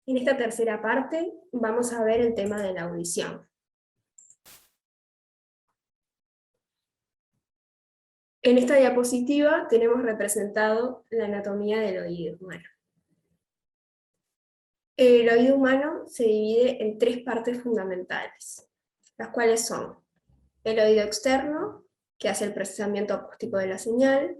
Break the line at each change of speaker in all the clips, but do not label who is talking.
En esta tercera parte vamos a ver el tema de la audición. En esta diapositiva tenemos representado la anatomía del oído humano. El oído humano se divide en tres partes fundamentales, las cuales son el oído externo, que hace el procesamiento acústico de la señal,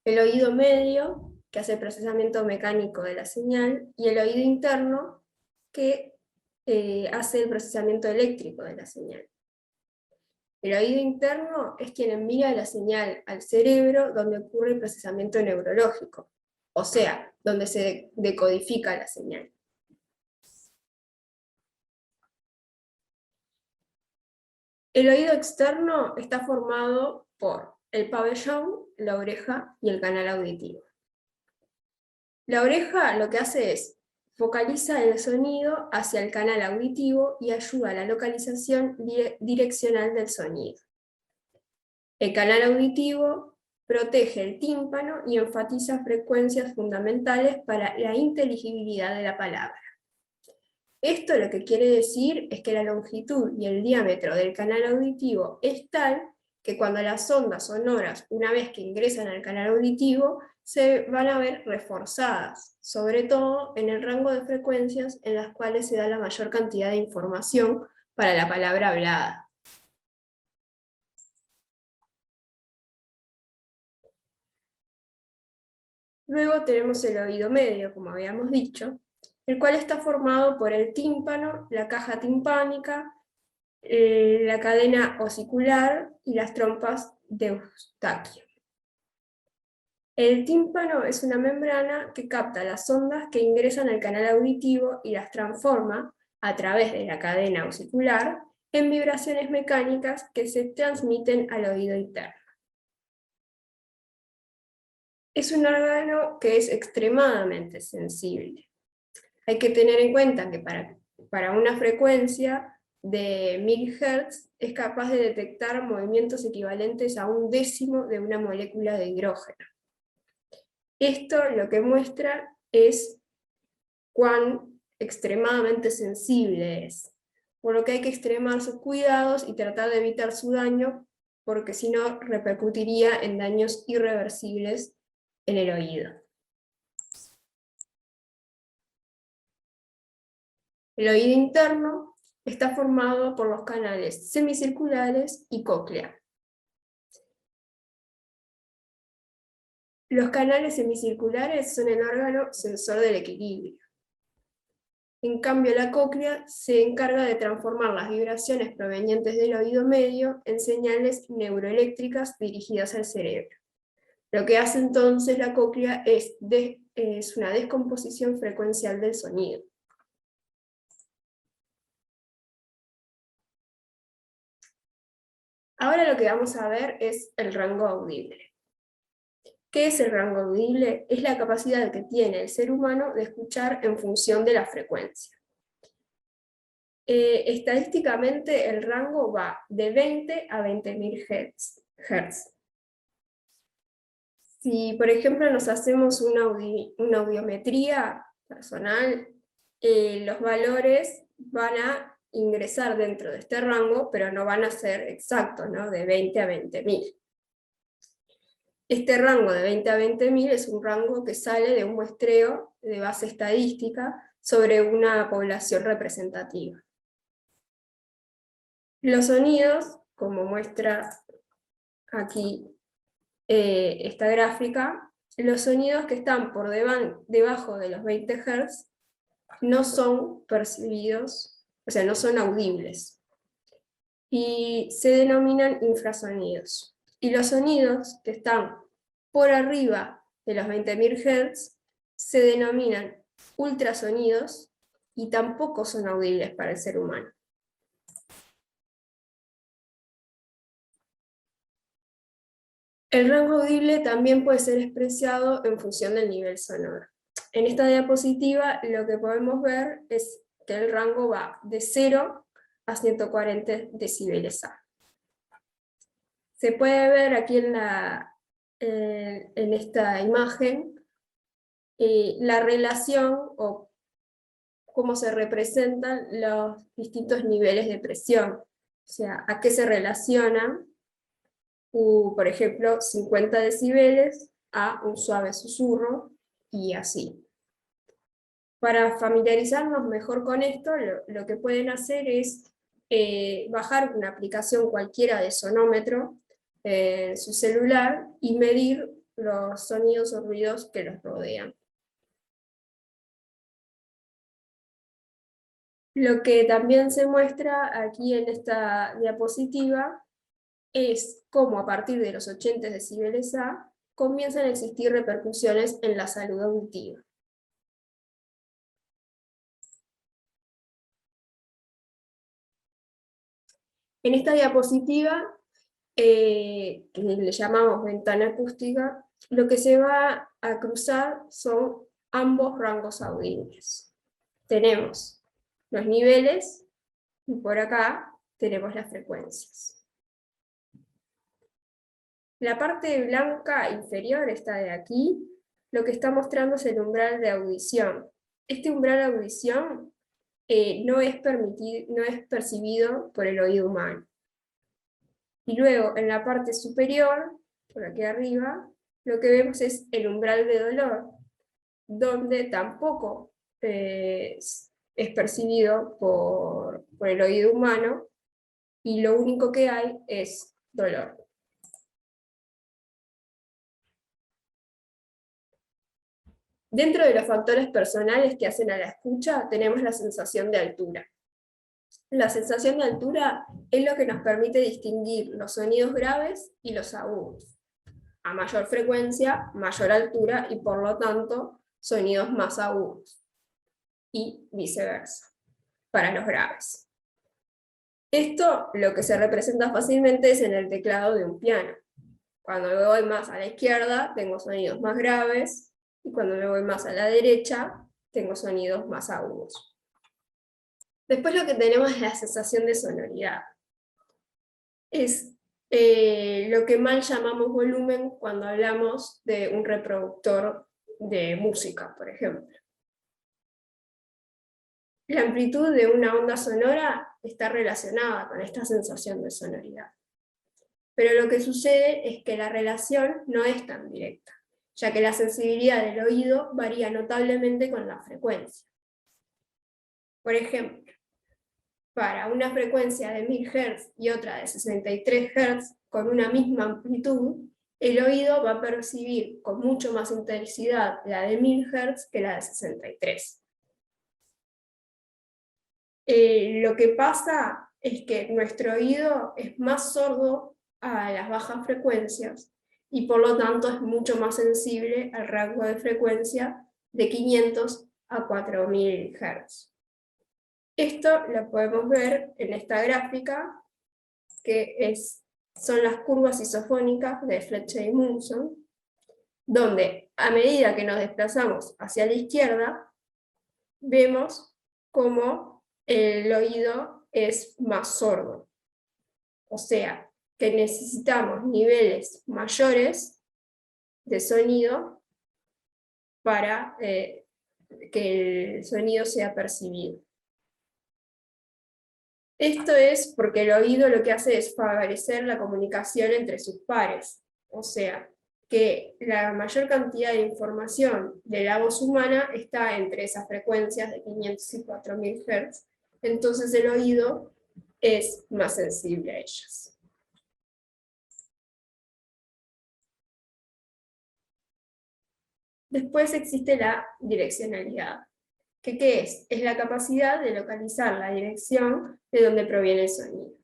el oído medio, que hace el procesamiento mecánico de la señal, y el oído interno, que hace el procesamiento eléctrico de la señal. El oído interno es quien envía la señal al cerebro donde ocurre el procesamiento neurológico, o sea, donde se decodifica la señal. El oído externo está formado por el pabellón, la oreja y el canal auditivo. La oreja lo que hace es focaliza el sonido hacia el canal auditivo y ayuda a la localización direccional del sonido. El canal auditivo protege el tímpano y enfatiza frecuencias fundamentales para la inteligibilidad de la palabra. Esto lo que quiere decir es que la longitud y el diámetro del canal auditivo es tal que cuando las ondas sonoras, una vez que ingresan al canal auditivo, se van a ver reforzadas, sobre todo en el rango de frecuencias en las cuales se da la mayor cantidad de información para la palabra hablada. Luego tenemos el oído medio, como habíamos dicho, el cual está formado por el tímpano, la caja timpánica, la cadena osicular y las trompas de Eustaquio. El tímpano es una membrana que capta las ondas que ingresan al canal auditivo y las transforma, a través de la cadena osicular, en vibraciones mecánicas que se transmiten al oído interno. Es un órgano que es extremadamente sensible. Hay que tener en cuenta que para una frecuencia de 1000 Hz es capaz de detectar movimientos equivalentes a 1/10 de una molécula de hidrógeno. Esto lo que muestra es cuán extremadamente sensible es, por lo que hay que extremar sus cuidados y tratar de evitar su daño, porque si no repercutiría en daños irreversibles en el oído. El oído interno está formado por los canales semicirculares y cóclea. Los canales semicirculares son el órgano sensor del equilibrio. En cambio, la cóclea se encarga de transformar las vibraciones provenientes del oído medio en señales neuroeléctricas dirigidas al cerebro. Lo que hace entonces la cóclea es una descomposición frecuencial del sonido. Ahora lo que vamos a ver es el rango audible. ¿Qué es el rango audible? Es la capacidad que tiene el ser humano de escuchar en función de la frecuencia. Estadísticamente el rango va de 20 a 20.000 Hz. Si, por ejemplo, nos hacemos una audiometría personal, los valores van a ingresar dentro de este rango, pero no van a ser exactos, ¿no? De 20 a 20.000. Este rango de 20 a 20.000 es un rango que sale de un muestreo de base estadística sobre una población representativa. Los sonidos, como muestra aquí esta gráfica, los sonidos que están por debajo de los 20 Hz no son percibidos, o sea, no son audibles, y se denominan infrasonidos. Y los sonidos que están por arriba de los 20.000 Hz se denominan ultrasonidos y tampoco son audibles para el ser humano. El rango audible también puede ser expresado en función del nivel sonoro. En esta diapositiva lo que podemos ver es que el rango va de 0 a 140 decibeles A. Se puede ver aquí en esta imagen la relación o cómo se representan los distintos niveles de presión, o sea, a qué se relacionan, por ejemplo, 50 decibeles a un suave susurro, y así. Para familiarizarnos mejor con esto, lo que pueden hacer es bajar una aplicación cualquiera de sonómetro en su celular y medir los sonidos o ruidos que los rodean. Lo que también se muestra aquí en esta diapositiva es cómo a partir de los 80 decibeles A comienzan a existir repercusiones en la salud auditiva. En esta diapositiva, que le llamamos ventana acústica, lo que se va a cruzar son ambos rangos audibles. Tenemos los niveles y por acá tenemos las frecuencias. La parte blanca inferior, esta de aquí, lo que está mostrando es el umbral de audición. Este umbral de audición no es percibido por el oído humano. Y luego, en la parte superior, por aquí arriba, lo que vemos es el umbral de dolor, donde tampoco es percibido por el oído humano, y lo único que hay es dolor. Dentro de los factores personales que hacen a la escucha, tenemos la sensación de altura. La sensación de altura es lo que nos permite distinguir los sonidos graves y los agudos. A mayor frecuencia, mayor altura y por lo tanto sonidos más agudos. Y viceversa, para los graves. Esto lo que se representa fácilmente es en el teclado de un piano. Cuando me voy más a la izquierda, tengo sonidos más graves, y cuando me voy más a la derecha, tengo sonidos más agudos. Después lo que tenemos es la sensación de sonoridad. Es lo que mal llamamos volumen cuando hablamos de un reproductor de música, por ejemplo. La amplitud de una onda sonora está relacionada con esta sensación de sonoridad. Pero lo que sucede es que la relación no es tan directa, ya que la sensibilidad del oído varía notablemente con la frecuencia. Por ejemplo, para una frecuencia de 1000 Hz y otra de 63 Hz con una misma amplitud, el oído va a percibir con mucho más intensidad la de 1000 Hz que la de 63. Lo que pasa es que nuestro oído es más sordo a las bajas frecuencias y por lo tanto es mucho más sensible al rango de frecuencia de 500 a 4000 Hz. Esto lo podemos ver en esta gráfica, que son las curvas isofónicas de Fletcher y Munson, donde a medida que nos desplazamos hacia la izquierda, vemos cómo el oído es más sordo. O sea, que necesitamos niveles mayores de sonido para que el sonido sea percibido. Esto es porque el oído lo que hace es favorecer la comunicación entre sus pares, o sea, que la mayor cantidad de información de la voz humana está entre esas frecuencias de 500 y 4000 Hz, entonces el oído es más sensible a ellas. Después existe la direccionalidad. ¿Qué es? Es la capacidad de localizar la dirección de donde proviene el sonido.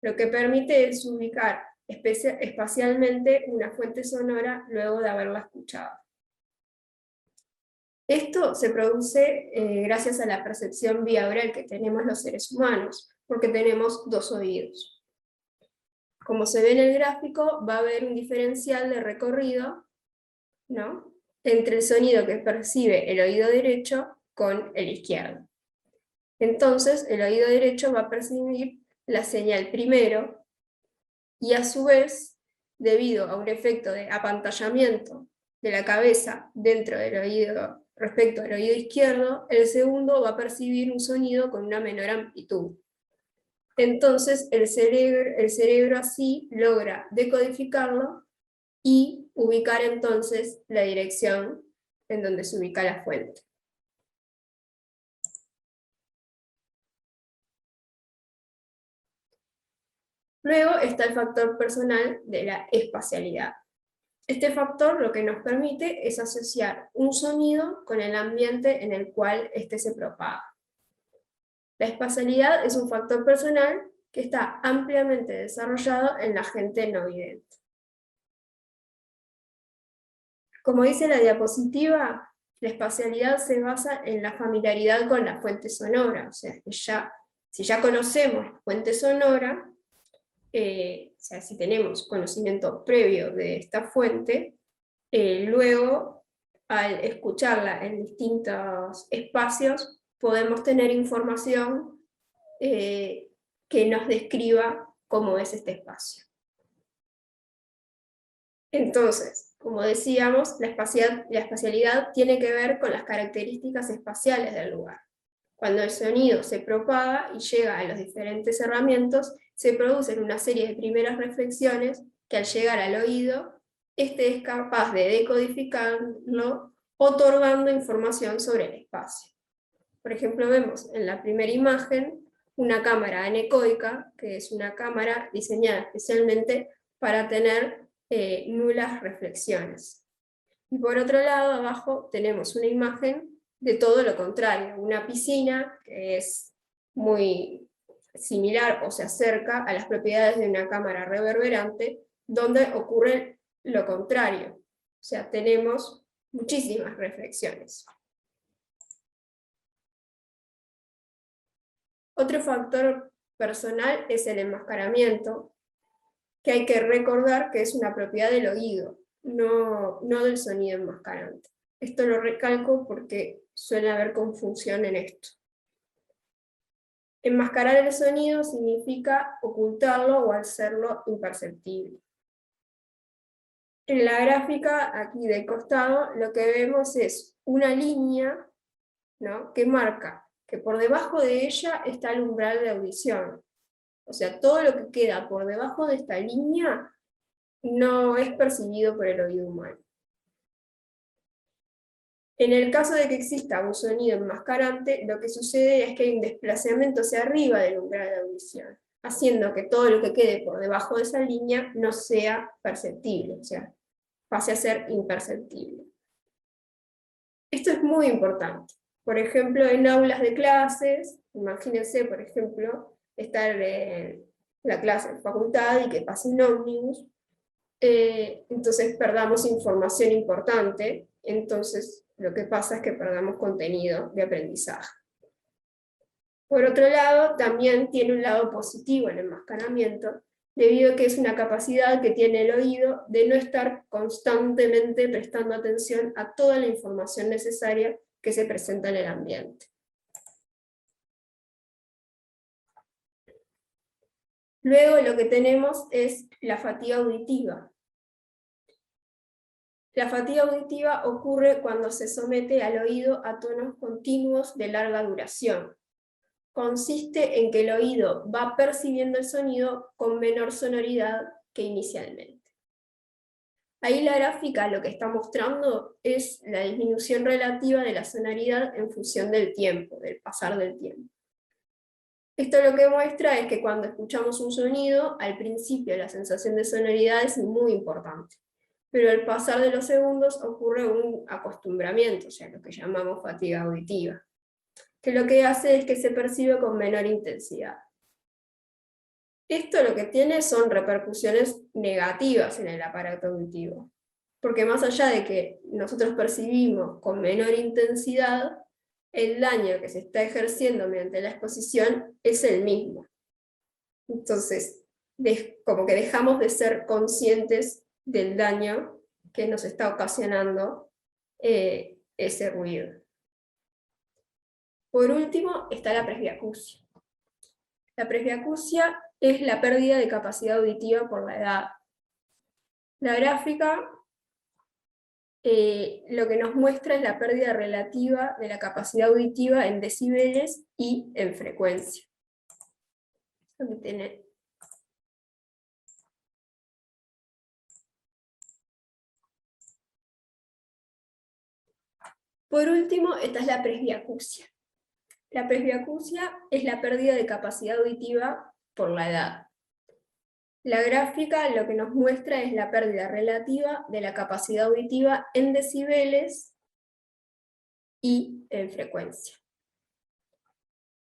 Lo que permite es ubicar espacialmente una fuente sonora luego de haberla escuchado. Esto se produce gracias a la percepción biaural que tenemos los seres humanos, porque tenemos dos oídos. Como se ve en el gráfico, va a haber un diferencial de recorrido, ¿no?, entre el sonido que percibe el oído derecho con el izquierdo. Entonces, el oído derecho va a percibir la señal primero, y a su vez, debido a un efecto de apantallamiento de la cabeza dentro del oído respecto al oído izquierdo, el segundo va a percibir un sonido con una menor amplitud. Entonces el cerebro así logra decodificarlo y ubicar entonces la dirección en donde se ubica la fuente. Luego está el factor personal de la espacialidad. Este factor lo que nos permite es asociar un sonido con el ambiente en el cual éste se propaga. La espacialidad es un factor personal que está ampliamente desarrollado en la gente no vidente. Como dice la diapositiva, la espacialidad se basa en la familiaridad con la fuente sonora, o sea, que si ya conocemos la fuente sonora, o sea, si tenemos conocimiento previo de esta fuente, luego, al escucharla en distintos espacios, podemos tener información que nos describa cómo es este espacio. Entonces, como decíamos, la espacialidad tiene que ver con las características espaciales del lugar. Cuando el sonido se propaga y llega a los diferentes herramientas, se producen una serie de primeras reflexiones que al llegar al oído, este es capaz de decodificarlo, otorgando información sobre el espacio. Por ejemplo, vemos en la primera imagen una cámara anecoica, que es una cámara diseñada especialmente para tener nulas reflexiones. Y por otro lado, abajo tenemos una imagen de todo lo contrario, una piscina que es muy similar o se acerca a las propiedades de una cámara reverberante, donde ocurre lo contrario. O sea, tenemos muchísimas reflexiones. Otro factor personal es el enmascaramiento, que hay que recordar que es una propiedad del oído, no del sonido enmascarante. Esto lo recalco porque suele haber confusión en esto. Enmascarar el sonido significa ocultarlo o hacerlo imperceptible. En la gráfica, aquí del costado, lo que vemos es una línea, ¿no?, que marca que por debajo de ella está el umbral de audición. O sea, todo lo que queda por debajo de esta línea no es percibido por el oído humano. En el caso de que exista un sonido enmascarante, lo que sucede es que hay un desplazamiento hacia arriba del umbral de audición, haciendo que todo lo que quede por debajo de esa línea no sea perceptible, o sea, pase a ser imperceptible. Esto es muy importante. Por ejemplo, en aulas de clases, imagínense, por ejemplo, estar en la clase de facultad y que pase un ómnibus, entonces perdamos información importante, entonces lo que pasa es que perdamos contenido de aprendizaje. Por otro lado, también tiene un lado positivo el enmascaramiento, debido a que es una capacidad que tiene el oído de no estar constantemente prestando atención a toda la información necesaria que se presenta en el ambiente. Luego lo que tenemos es la fatiga auditiva. La fatiga auditiva ocurre cuando se somete al oído a tonos continuos de larga duración. Consiste en que el oído va percibiendo el sonido con menor sonoridad que inicialmente. Ahí la gráfica lo que está mostrando es la disminución relativa de la sonoridad en función del tiempo, del pasar del tiempo. Esto lo que muestra es que cuando escuchamos un sonido, al principio la sensación de sonoridad es muy importante, pero al pasar de los segundos ocurre un acostumbramiento, o sea, lo que llamamos fatiga auditiva, que lo que hace es que se percibe con menor intensidad. Esto lo que tiene son repercusiones negativas en el aparato auditivo, porque más allá de que nosotros percibimos con menor intensidad, el daño que se está ejerciendo mediante la exposición es el mismo. Entonces, como que dejamos de ser conscientes del daño que nos está ocasionando ese ruido. Por último, está la presbiacusia. La presbiacusia es la pérdida de capacidad auditiva por la edad. La gráfica lo que nos muestra es la pérdida relativa de la capacidad auditiva en decibeles y en frecuencia. Por último, esta es la presbiacusia. La presbiacusia es la pérdida de capacidad auditiva por la edad. La gráfica lo que nos muestra es la pérdida relativa de la capacidad auditiva en decibeles y en frecuencia.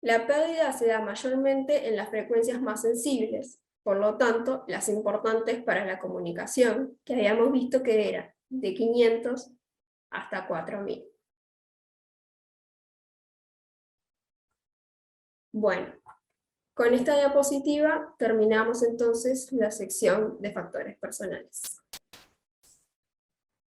La pérdida se da mayormente en las frecuencias más sensibles, por lo tanto, las importantes para la comunicación, que habíamos visto que eran de 500 hasta 4000. Bueno, con esta diapositiva terminamos entonces la sección de factores personales.